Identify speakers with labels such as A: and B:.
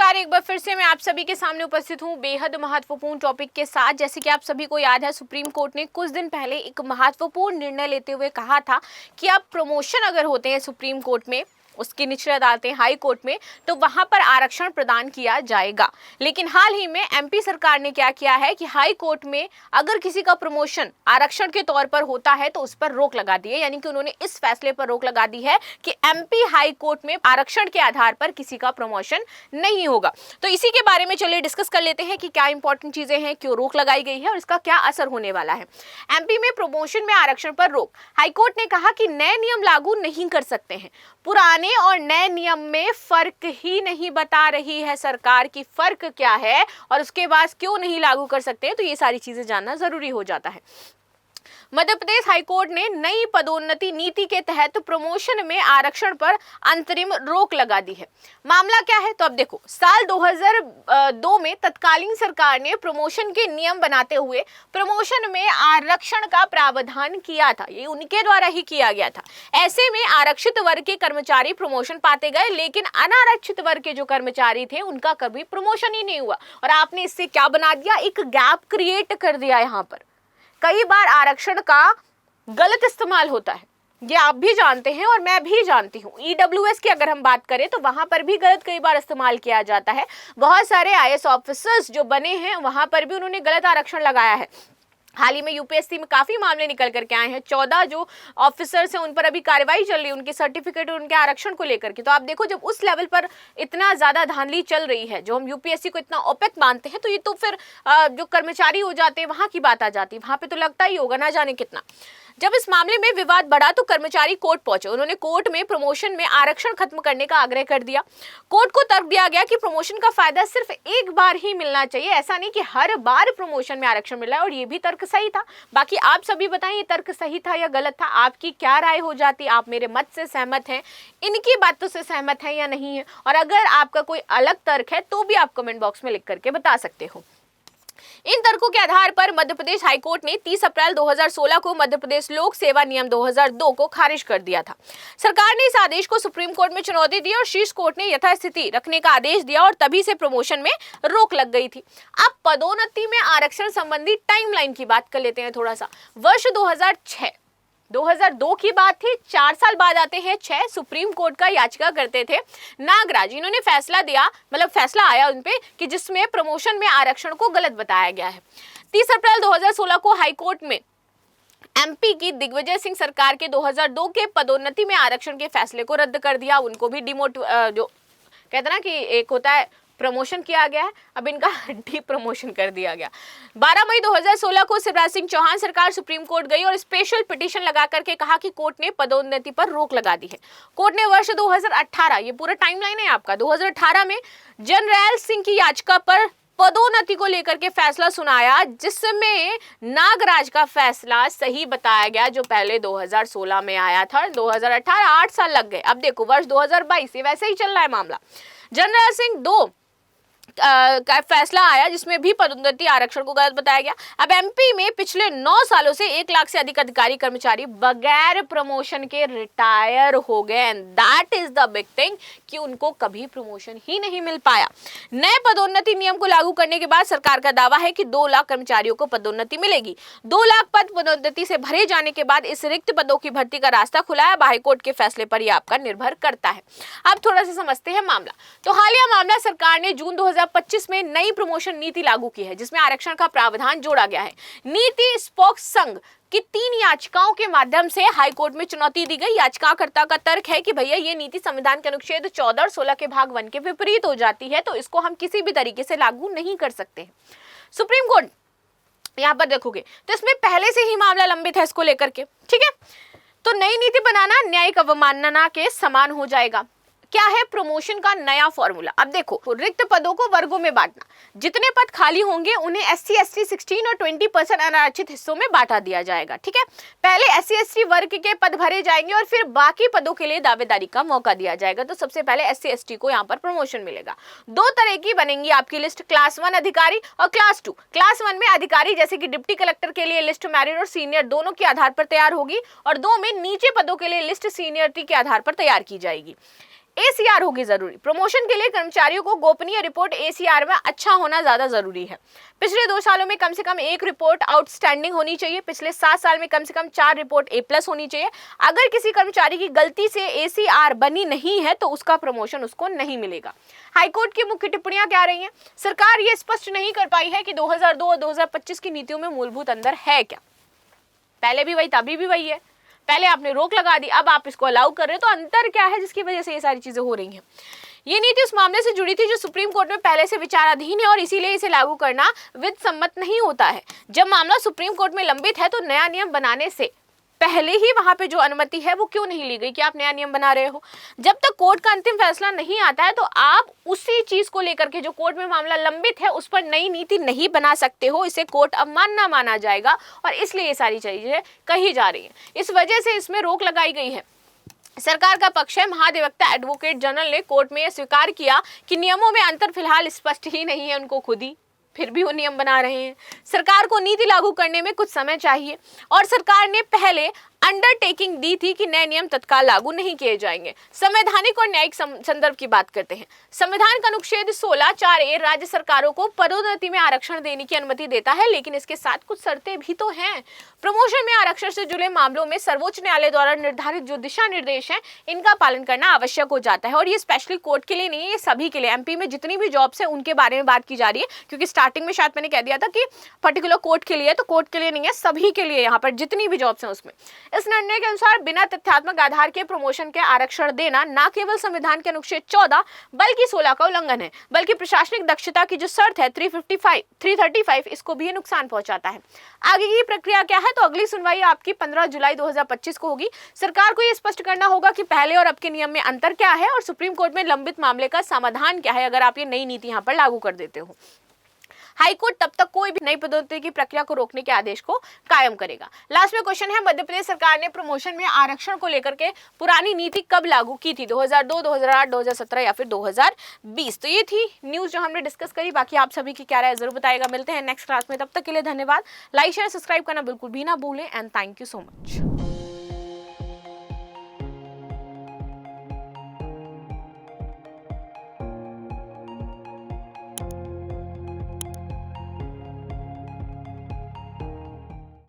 A: नमस्कार, एक बार फिर से मैं आप सभी के सामने उपस्थित हूँ बेहद महत्वपूर्ण टॉपिक के साथ। जैसे कि आप सभी को याद है, सुप्रीम कोर्ट ने कुछ दिन पहले एक महत्वपूर्ण निर्णय लेते हुए कहा था कि अब प्रमोशन अगर होते हैं सुप्रीम कोर्ट में, उसकी निचली अदालतें हाई कोर्ट में, तो वहां पर आरक्षण प्रदान किया जाएगा। लेकिन हाल ही में एमपी सरकार ने क्या किया है कि हाई कोर्ट में अगर किसी का प्रमोशन आरक्षण के तौर पर होता है तो उस पर रोक लगा दी है। यानी कि उन्होंने इस फैसले पर रोक लगा दी है कि एमपी हाई कोर्ट में आरक्षण के आधार पर किसी का प्रमोशन नहीं होगा। तो इसी के बारे में चलिए डिस्कस कर लेते हैं कि क्या इंपॉर्टेंट चीजें हैं, क्यों रोक लगाई गई है और इसका क्या असर होने वाला है। एमपी में प्रमोशन में आरक्षण पर रोक। हाईकोर्ट ने कहा कि नए नियम लागू नहीं कर सकते हैं। पुराने और नए नियम में फर्क ही नहीं बता रही है सरकार की फर्क क्या है और उसके बाद क्यों नहीं लागू कर सकते हैं। तो ये सारी चीजें जानना जरूरी हो जाता है। मध्य प्रदेश हाईकोर्ट ने नई पदोन्नति नीति के तहत प्रमोशन में आरक्षण पर अंतरिम रोक लगा दी है। मामला क्या है, तो अब देखो, साल 2002 में तत्कालीन सरकार ने प्रमोशन के नियम बनाते हुए प्रमोशन में आरक्षण का प्रावधान किया था। ये उनके द्वारा ही किया गया था। ऐसे में आरक्षित वर्ग के कर्मचारी प्रमोशन पाते गए, लेकिन अनारक्षित वर्ग के जो कर्मचारी थे उनका कभी प्रमोशन ही नहीं हुआ। और आपने इससे क्या बना दिया, एक गैप क्रिएट कर दिया। यहाँ पर कई बार आरक्षण का गलत इस्तेमाल होता है, ये आप भी जानते हैं और मैं भी जानती हूँ। ईडब्ल्यूएस की अगर हम बात करें तो वहां पर भी गलत कई बार इस्तेमाल किया जाता है। बहुत सारे आईएएस ऑफिसर्स जो बने हैं वहां पर भी उन्होंने गलत आरक्षण लगाया है। हाल ही में यूपीएससी में काफी मामले निकल करके आए हैं। 14 जो ऑफिसर्स हैं उन पर अभी कार्रवाई चल रही है, उनके सर्टिफिकेट और उनके आरक्षण को लेकर के। तो आप देखो, जब उस लेवल पर इतना ज्यादा धांधली चल रही है, जो हम यूपीएससी को इतना ओपेक मानते हैं, तो ये तो फिर जो कर्मचारी हो जाते हैं वहां की बात आ जाती है। वहां पे तो लगता ही होगा ना जाने कितना। जब इस मामले में विवाद बढ़ा तो कर्मचारी कोर्ट पहुंचे। उन्होंने कोर्ट में प्रमोशन में आरक्षण खत्म करने का आग्रह कर दिया। कोर्ट को तर्क दिया गया कि प्रमोशन का फायदा सिर्फ एक बार ही मिलना चाहिए, ऐसा नहीं कि हर बार प्रमोशन में आरक्षण मिल रहा है। और ये भी तर्क सही था। बाकी आप सभी बताएं, ये तर्क सही था या गलत था? आपकी क्या राय हो जाती? आप मेरे मत से सहमत हैं, इनकी बातों से सहमत हैं या नहीं है? और अगर आपका कोई अलग तर्क है तो भी आप कमेंट बॉक्स में लिख करके बता सकते हो। इन तर्कों के आधार पर मध्य प्रदेश हाईकोर्ट ने 30 अप्रैल 2016 को मध्य प्रदेश लोक सेवा नियम 2002 को खारिज कर दिया था। सरकार ने इस आदेश को सुप्रीम कोर्ट में चुनौती दी और शीर्ष कोर्ट ने यथास्थिति रखने का आदेश दिया और तभी से प्रमोशन में रोक लग गई थी। अब पदोन्नति में आरक्षण संबंधी टाइमलाइन की बात कर लेते हैं थोड़ा सा। वर्ष 2002 की बात थी। 4 साल बाद आते हैं 6, सुप्रीम कोर्ट का याचिका करते थे नागराज। इन्होंने फैसला दिया, मतलब फैसला आया उन पे कि जिसमें प्रमोशन में आरक्षण को गलत बताया गया है। 30 अप्रैल 2016 को हाईकोर्ट में एमपी की दिग्विजय सिंह सरकार के 2002 के पदोन्नति में आरक्षण के फैसले को रद्द कर दिया। उनको भी जो कहते ना कि एक होता है प्रमोशन किया गया है, अब इनका डी प्रमोशन कर दिया गया। 12 मई 2016 को शिवराज सिंह चौहान सरकार सुप्रीम कोर्ट गई और स्पेशल पिटीशन लगा करके कहा कि कोर्ट ने पदोन्नति पर रोक लगा दी है। कोर्ट ने वर्ष 2018, ये पूरा टाइमलाइन है आपका, 2018 में जनरैल सिंह की याचिका पर पदोन्नति को लेकर के फैसला सुनाया, जिसमें नागराज का फैसला सही बताया गया जो पहले 2016 में आया था। 2018 8 साल लग गए। अब देखो वर्ष 2022 ये वैसे ही चल रहा है मामला। जनरल सिंह 2 का फैसला आया जिसमें भी पदोन्नति आरक्षण को गलत बताया गया। अब एमपी में पिछले 9 सालों से 1 लाख से अधिक अधिकारी कर्मचारी बगैर प्रमोशन के रिटायर हो गए। And that is the big thing कि उनको कभी प्रमोशन ही नहीं मिल पाया। नए पदोन्नति नियम को लागू करने के बाद सरकार का दावा है कि 2 लाख कर्मचारियों को पदोन्नति मिलेगी। 2 लाख पद पदोन्नति से भरे जाने के बाद इस रिक्त पदों की भर्ती का रास्ता खुला है। हाईकोर्ट के फैसले पर यह आपका निर्भर करता है। अब थोड़ा सा समझते हैं मामला। तो हालिया मामला, सरकार ने जून 2025 में नई प्रमोशन नीति लागू की है जिसमें आरक्षण का प्रावधान जोड़ा गया है। नीति स्पोक्स संघ की 3 याचिकाओं के माध्यम से हाईकोर्ट में चुनौती दी गई। याचिकाकर्ता का तर्क है कि भैया ये नीति संविधान के अनुच्छेद 14 और 16 के भाग 1 के विपरीत हो जाती है, तो इसको हम किसी भी तरीके से लागू नहीं कर सकते। सुप्रीम कोर्ट यहाँ पर देखोगे तो इसमें पहले से ही मामला लंबित है इसको लेकर के, ठीक है। तो नई नीति बनाना न्यायिक अवमानना के समान हो जाएगा। क्या है प्रमोशन का नया फॉर्मूला? अब देखो, रिक्त पदों को वर्गों में बांटना। जितने पद खाली होंगे उन्हें SC ST 16 और 20% अनारक्षित हिस्सों में बांटा दिया जाएगा, ठीक है। पहले SC ST वर्ग के पद भरे जाएंगे और फिर बाकी पदों के लिए दावेदारी का मौका दिया जाएगा। तो सबसे पहले SC ST को यहाँ पर प्रमोशन मिलेगा। 2 तरह की बनेंगी आपकी लिस्ट, क्लास 1 अधिकारी और क्लास 2। क्लास 1 में अधिकारी जैसे कि डिप्टी कलेक्टर के लिए लिस्ट मैरिड और सीनियर दोनों के आधार पर तैयार होगी और 2 में नीचे पदों के लिए लिस्ट सीनियरिटी के आधार पर तैयार की जाएगी। ACR होगी जरूरी। प्रमोशन के लिए कर्मचारियों को गोपनीय रिपोर्ट ACR में अच्छा होना ज्यादा जरूरी है। पिछले 2 सालों में कम से कम 1 रिपोर्ट आउटस्टैंडिंग होनी चाहिए। पिछले 7 साल में कम से कम 4 रिपोर्ट A+ होनी चाहिए। अगर किसी कर्मचारी की गलती से ACR बनी नहीं है तो उसका प्रमोशन उसको नहीं मिलेगा। हाईकोर्ट की मुख्य टिप्पणियां क्या रही हैं? सरकार ये स्पष्ट नहीं कर पाई है कि 2002 और 2025 की नीतियों में मूलभूत अंतर है क्या। पहले भी वही था, अभी भी वही है। पहले आपने रोक लगा दी, अब आप इसको अलाउ कर रहे हैं, तो अंतर क्या है जिसकी वजह से ये सारी चीजें हो रही हैं? ये नीति उस मामले से जुड़ी थी जो सुप्रीम कोर्ट में पहले से विचाराधीन है और इसीलिए इसे लागू करना विध सम्मत नहीं होता है। जब मामला सुप्रीम कोर्ट में लंबित है तो नया नियम बनाने से पहले ही वहां पे जो अनुमति है वो क्यों नहीं ली गई कि आप नया नियम बना रहे हो? जब तक कोर्ट का अंतिम फैसला नहीं आता है तो आप उसी चीज को लेकर के जो कोर्ट में मामला लंबित है उस पर नई नीति नहीं बना सकते हो। इसे कोर्ट अवमानना माना जाएगा और इसलिए ये सारी चीजें कही जा रही है। इस वजह से इसमें रोक लगाई गई है। सरकार का पक्ष है। महाधिवक्ता एडवोकेट जनरल ने कोर्ट में यह स्वीकार किया कि नियमों में अंतर फिलहाल स्पष्ट ही नहीं है उनको खुद ही, फिर भी वो नियम बना रहे हैं। सरकार को नीति लागू करने में कुछ समय चाहिए और सरकार ने पहले अंडरटेकिंग दी थी कि नए नियम तत्काल लागू नहीं किए जाएंगे। संवैधानिक और न्यायिक संदर्भ की बात करते हैं। संविधान का अनुच्छेद 16(4)(a) राज्य सरकारों को पदोन्नति में आरक्षण देने की अनुमति देता है, लेकिन इसके साथ कुछ शर्तें भी तो हैं। प्रमोशन में आरक्षण से जुड़े मामलों में सर्वोच्च न्यायालय द्वारा निर्धारित जो दिशा निर्देश है इनका पालन करना आवश्यक हो जाता है और ये स्पेशली कोर्ट के लिए नहीं है, ये सभी के लिए। MP में जितनी भी जॉब्स है उनके बारे में बात की जा रही है, क्योंकि स्टार्टिंग में शायद मैंने कह दिया था कि पर्टिकुलर कोर्ट के लिए, तो कोर्ट के लिए नहीं है, सभी के लिए। यहाँ पर जितनी भी जॉब्स हैं उसमें इस निर्णय के अनुसार बिना तथ्यात्मक आधार के प्रमोशन के आरक्षण देना न केवल संविधान के अनुच्छेद 14 बल्कि 16 का उल्लंघन है, बल्कि प्रशासनिक दक्षता की जो शर्त है 335 इसको भी नुकसान पहुंचाता है। आगे की प्रक्रिया क्या है? तो अगली सुनवाई आपकी 15 जुलाई 2025 को होगी। सरकार को यह स्पष्ट करना होगा कि पहले और अब के नियम में अंतर क्या है और सुप्रीम कोर्ट में लंबित मामले का समाधान क्या है अगर आप ये नई नीति यहाँ पर लागू कर देते हो। हाईकोर्ट तब तक कोई भी नई पदोन्नति की प्रक्रिया को रोकने के आदेश को कायम करेगा। लास्ट में क्वेश्चन है, मध्य प्रदेश सरकार ने प्रमोशन में आरक्षण को लेकर के पुरानी नीति कब लागू की थी? 2002, 2008, 2017 या फिर 2020? तो ये थी न्यूज जो हमने डिस्कस करी। बाकी आप सभी की क्या राय जरूर बताएगा। मिलते हैं नेक्स्ट क्लास में, तब तक के लिए धन्यवाद। लाइक शेयर सब्सक्राइब करना बिल्कुल भी ना भूलें and thank you so much.